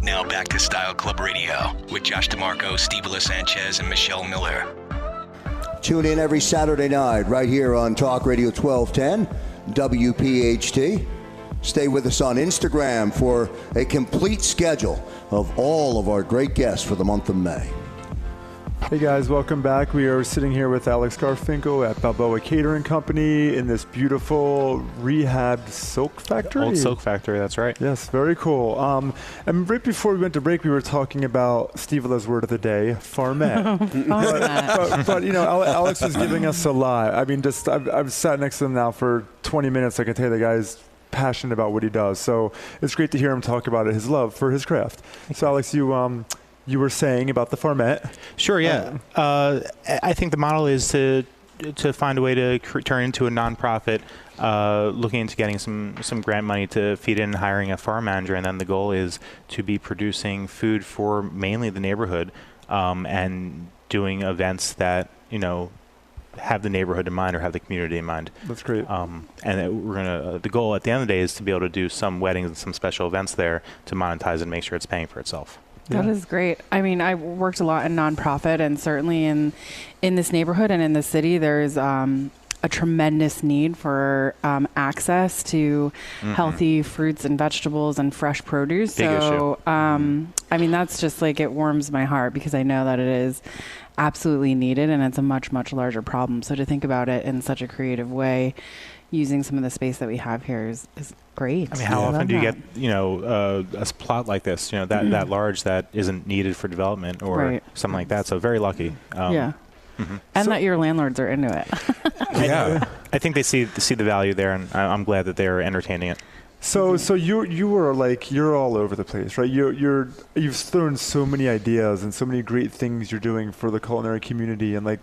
Now back to Style Club Radio with Josh DeMarco, Steve Sanchez, and Michelle Miller. Tune in every Saturday night right here on Talk Radio 1210, WPHT. Stay with us on Instagram for a complete schedule of all of our great guests for the month of May. Hey guys, welcome back. We are sitting here with Alex Garfinkel at Balboa Catering Company in this beautiful rehabbed silk factory. Old silk factory, that's right. Yes, very cool. And right before we went to break, we were talking about Stevela's word of the day, farmet. but you know, Alex was giving us a lot. I mean, just I've sat next to him now for 20 minutes. I can tell you the guy's passionate about what he does. So it's great to hear him talk about it, his love for his craft. So Alex, you were saying about the farmet. Sure, yeah. I think the model is to find a way to turn into a nonprofit, looking into getting some grant money to feed in, hiring a farm manager, and then the goal is to be producing food for mainly the neighborhood, and doing events that, you know, have the neighborhood in mind or have the community in mind. That's great. And the goal at the end of the day is to be able to do some weddings and some special events there to monetize and make sure it's paying for itself. That is great. I mean, I worked a lot in nonprofit, and certainly in this neighborhood and in the city, there's a tremendous need for access to healthy fruits and vegetables and fresh produce. Big issue. I mean, that's just like, it warms my heart because I know that it is absolutely needed, and it's a much, much larger problem. So to think about it in such a creative way, using some of the space that we have here is great. I mean, how often do you get, you know, a plot like this, you know, that large that isn't needed for development or something like that? So very lucky. And that your landlords are into it. Yeah, I think they see the value there, and I'm glad that they're entertaining it. So you were like, you're all over the place, right? You've thrown so many ideas and so many great things you're doing for the culinary community, and like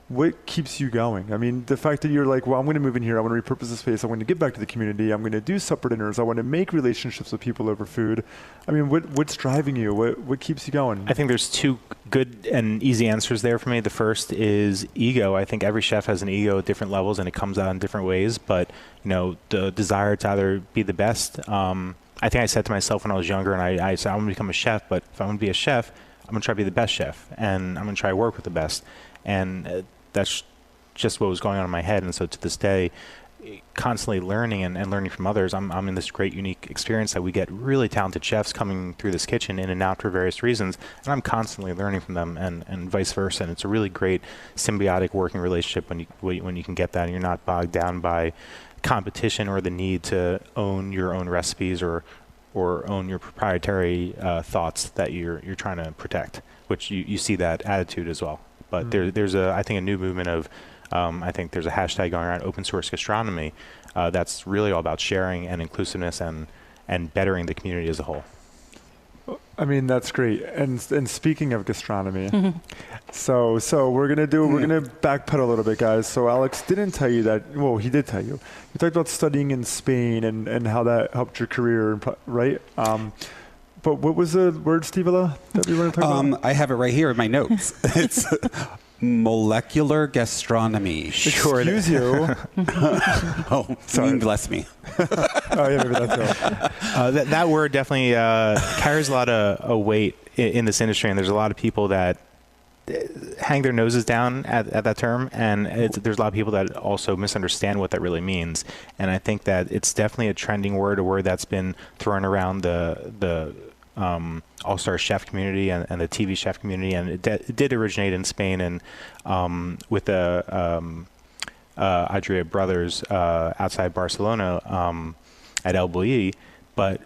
what keeps you going? I mean, the fact that you're like, well, I'm going to move in here. I want to repurpose the space. I want to give back to the community. I'm going to do supper dinners. I want to make relationships with people over food. I mean, what's driving you? What keeps you going? I think there's two good and easy answers there for me. The first is ego. I think every chef has an ego at different levels, and it comes out in different ways. But, you know, the desire to either be the best. I think I said to myself when I was younger, and I said, I'm going to become a chef. But if I'm going to be a chef, I'm going to try to be the best chef, and I'm going to try to work with the best. And that's just what was going on in my head. And so to this day, constantly learning and learning from others, I'm in this great, unique experience that we get really talented chefs coming through this kitchen in and out for various reasons. And I'm constantly learning from them and vice versa. And it's a really great symbiotic working relationship when you can get that and you're not bogged down by competition or the need to own your own recipes or own your proprietary thoughts that you're trying to protect, which you see that attitude as well. But there's I think a new movement of, I think there's a hashtag going around, open source gastronomy, that's really all about sharing and inclusiveness and bettering the community as a whole. I mean, that's great. And speaking of gastronomy, so we're gonna backpedal a little bit, guys. So Alex didn't tell you that. Well, he did tell you. He talked about studying in Spain and how that helped your career, right? But what was the word, Stevela, that we were talking about? I have it right here in my notes. It's molecular gastronomy. Sure. Excuse you. Oh, sorry. Bless me. Oh, yeah, maybe that's it. That word definitely carries a lot of weight in this industry, and there's a lot of people that hang their noses down at that term, and there's a lot of people that also misunderstand what that really means. And I think that it's definitely a trending word, a word that's been thrown around the all-star chef community and the TV chef community, and it did originate in Spain and with the Adria brothers outside Barcelona at El Bulli, but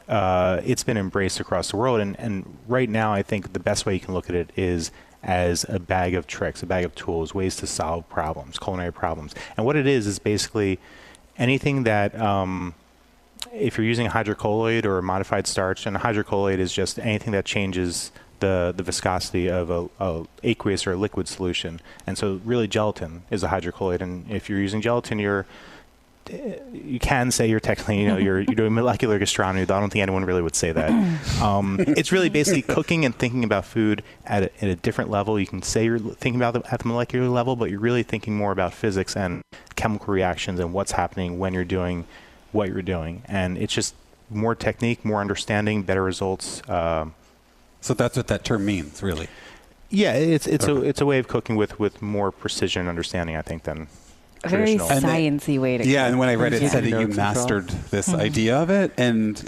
it's been embraced across the world. And right now, I think the best way you can look at it is as a bag of tricks, a bag of tools, ways to solve problems, culinary problems. And what it is basically anything that, if you're using a hydrocolloid or a modified starch, and a hydrocolloid is just anything that changes the viscosity of a aqueous or a liquid solution. And so really gelatin is a hydrocolloid. And if you're using gelatin, you can say you're technically, you're doing molecular gastronomy, though I don't think anyone really would say that. It's really basically cooking and thinking about food at a different level. You can say you're thinking about it at the molecular level, but you're really thinking more about physics and chemical reactions and what's happening when you're doing what you're doing. And it's just more technique, more understanding, better results, So that's what that term means, really. Yeah, it's a way of cooking with more precision and understanding, I think, than A very traditional. sciencey way to Yeah, cook. and when I read it, it said that you Notes and mastered this idea of it, and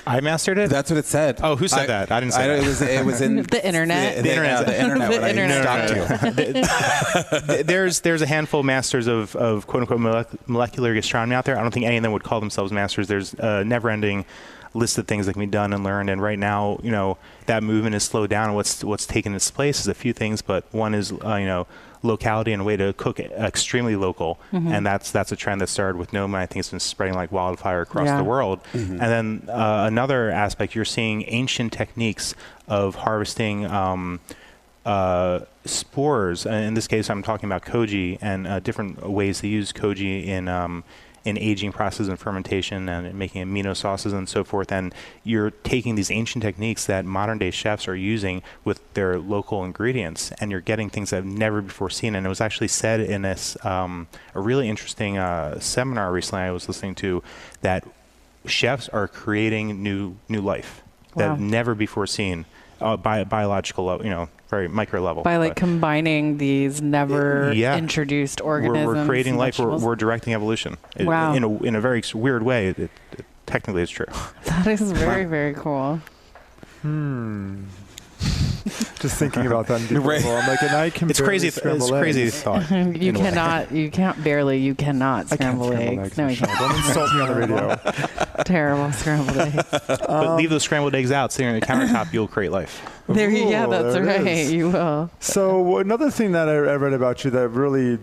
I mastered it. that's what it said. Oh, who said that? I didn't say that. It was in The internet. The internet. The internet. The when internet. I stalked you. There's a handful of masters of quote unquote molecular gastronomy out there. I don't think any of them would call themselves masters. There's a never-ending list of things that can be done and learned, and right now, that movement is slowed down. What's taken its place is a few things, but one is locality and a way to cook extremely local, and that's a trend that started with Noma. I think it's been spreading like wildfire across the world. And then another aspect, you're seeing ancient techniques of harvesting spores. In this case, I'm talking about koji and different ways to use koji in aging process and fermentation and making amino sauces and so forth. And you're taking these ancient techniques that modern day chefs are using with their local ingredients, and you're getting things that I've never before seen. And it was actually said in this a really interesting seminar recently I was listening to, that chefs are creating new life that never before seen by biological level, very micro level. By combining these never introduced organisms. We're creating life. vegetables. We're directing evolution. Wow. In a very weird way. It technically is true. That is very, very cool. Just thinking about that. Right. I'm like, and I can It's barely crazy. It's scramble crazy eggs. thought. You cannot I scramble can't scramble eggs. No, you Michelle. can't. Don't insult me on the radio. Terrible scrambled eggs. But leave those scrambled eggs out sitting on the countertop. You'll create life. Yeah, Ooh, that's there it right. is. You will. So another thing that I read about you that really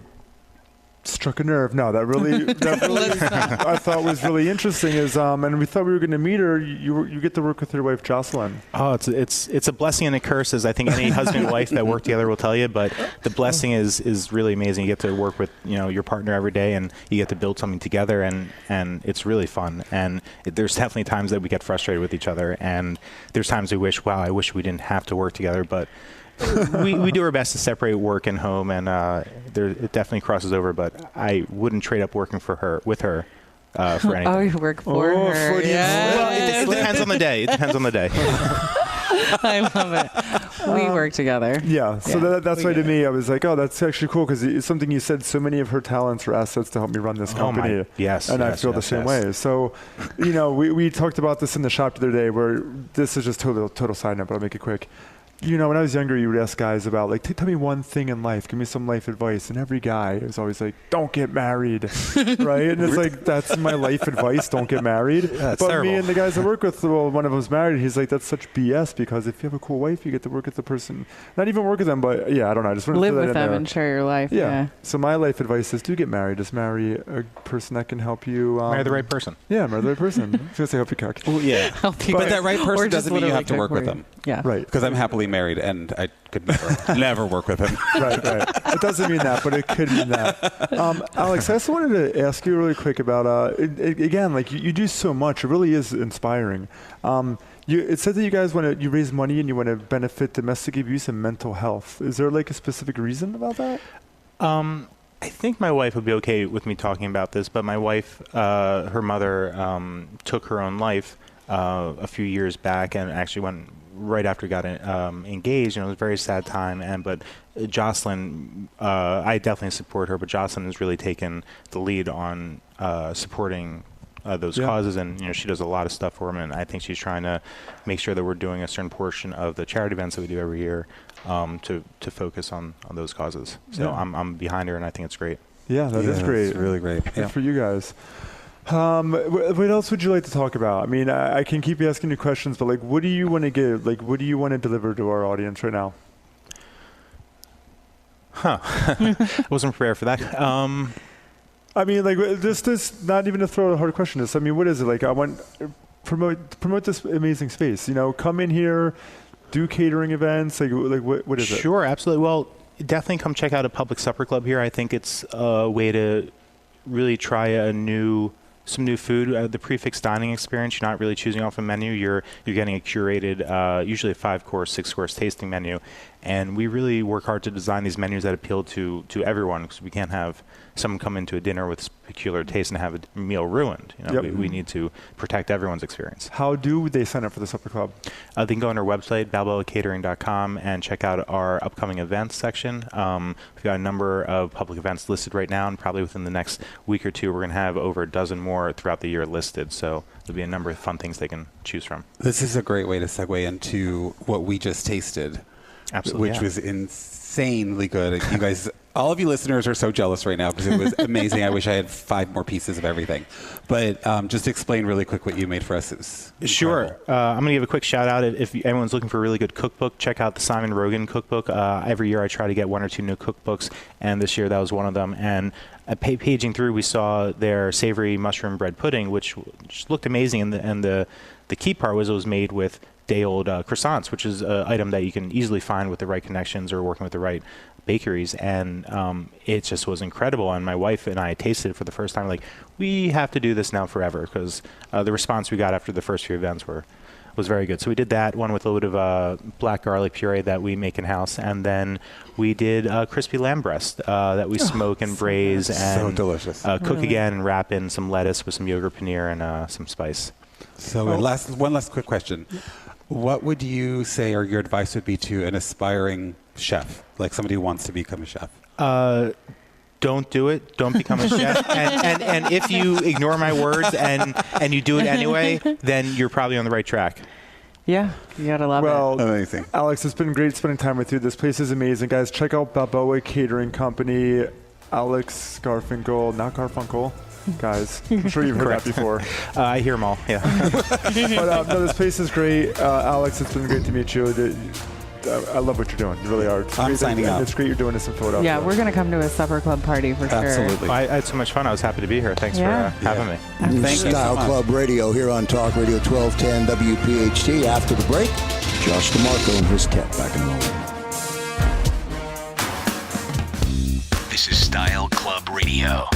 struck a nerve. No, that really I thought was really interesting is, and we thought we were going to meet her. You get to work with your wife Jocelyn. Oh, it's a blessing and a curse, as I think any husband and wife that work together will tell you. But the blessing is really amazing. You get to work with your partner every day, and you get to build something together, and it's really fun. And there's definitely times that we get frustrated with each other, and there's times we wish, wow, I wish we didn't have to work together, but. we do our best to separate work and home, and it definitely crosses over. But I wouldn't trade up working with her for anything. Oh, you work for her. Freudian Yeah. Well, it depends on the day. It depends on the day. I love it. We work together. Yeah, so Yeah, that's we why to do. me I was like, oh, that's actually cool because it's something you said. So many of her talents are assets to help me run this company. Yes, and I yes, feel the yes, same yes. way. So, we talked about this in the shop the other day. Where this is just total side note, but I'll make it quick. When I was younger, you would ask guys about, like, tell me one thing in life. Give me some life advice. And every guy was always like, don't get married, right? And it's like, that's my life advice, don't get married. That's but terrible. me and the guys I work with, well, one of them's married. He's like, that's such BS because if you have a cool wife, you get to work with the person. Not even work with them, but yeah, I don't know. I just want to Live throw that with in them there. and share your life. Yeah. So my life advice is do get married. Just marry a person that can help you. Marry the right person. Yeah, marry the right person. I was going to say help you cook. Well, yeah. Help you But cook. that right Or person just doesn't mean you literally have to cook work with for you. them. Yeah. Right. Because I'm happily married, and I could never work with him. Right. It doesn't mean that, but it could mean that. Alex, I also wanted to ask you really quick about, again, like you do so much. It really is inspiring. It said that you guys you raise money and you want to benefit domestic abuse and mental health. Is there like a specific reason about that? I think my wife would be okay with me talking about this, but my wife, her mother, took her own life a few years back, and actually went right after we got engaged. It was a very sad time. But Jocelyn, I definitely support her, but Jocelyn has really taken the lead on supporting those causes, and she does a lot of stuff for them. And I think she's trying to make sure that we're doing a certain portion of the charity events that we do every year to focus on those causes. So I'm behind her, and I think it's great. Yeah, that is great. It's really great. Good for you guys. What else would you like to talk about? I mean, I can keep asking you questions, but like, what do you want to give? Like, what do you want to deliver to our audience right now? I wasn't prepared for that. I mean, like, this not even to throw a hard question. I mean, what is it? Like, I want promote this amazing space. Come in here, do catering events. Like what is it? Sure, absolutely. Well, definitely come check out a public supper club here. I think it's a way to really try some new food. The prefix dining experience, you're not really choosing off a menu. You're getting a curated, usually a 5-course, 6-course tasting menu. And we really work hard to design these menus that appeal to everyone, because we can't have someone come into a dinner with peculiar taste and have a meal ruined. You know, Yep. we need to protect everyone's experience. How do they sign up for the supper club? They can go on our website, balboacatering.com, and check out our upcoming events section. We've got a number of public events listed right now, and probably within the next week or two, we're going to have over a dozen more throughout the year listed. So there'll be a number of fun things they can choose from. This is a great way to segue into what we just tasted. Absolutely, Which yeah. was insanely good. You guys, all of you listeners are so jealous right now because it was amazing. I wish I had 5 more pieces of everything. But just explain really quick what you made for us. It was Sure. incredible. I'm going to give a quick shout out. If anyone's looking for a really good cookbook, check out the Simon Rogan cookbook. Every year I try to get 1 or 2 new cookbooks, and this year that was one of them. And paging through, we saw their savory mushroom bread pudding, which looked amazing. And the key part was it was made with day-old croissants, which is an item that you can easily find with the right connections or working with the right bakeries. And it just was incredible. And my wife and I tasted it for the first time. Like, we have to do this now forever, because the response we got after the first few events was very good. So we did that one with a little bit of black garlic puree that we make in-house. And then we did crispy lamb breast that we smoke and braise and delicious. Cook again and wrap in some lettuce with some yogurt paneer and some spice. So one last quick question. What would you say or your advice would be to an aspiring chef, like somebody who wants to become a chef? Don't do it. Don't become a chef. And if you ignore my words and you do it anyway, then you're probably on the right track. Yeah, you gotta love it. Well, Amazing. Alex, it's been great spending time with you. This place is amazing, guys. Check out Balboa Catering Company. Alex Garfinkel, not Garfunkel. Guys, I'm sure you've heard that before. I hear them all. Yeah. But no, this place is great. Alex, it's been great to meet you. I love what you're doing. You really are. It's I'm great signing and up. It's great you're doing this in Philadelphia. Yeah, we're gonna come to a supper club party for sure. Absolutely. I had so much fun. I was happy to be here. Thanks Yeah. for having me. Thank you so Style much. Club Radio here on Talk Radio 1210 WPHT. After the break, Josh DeMarco and his tech. Back in a moment. This is Style Club Radio.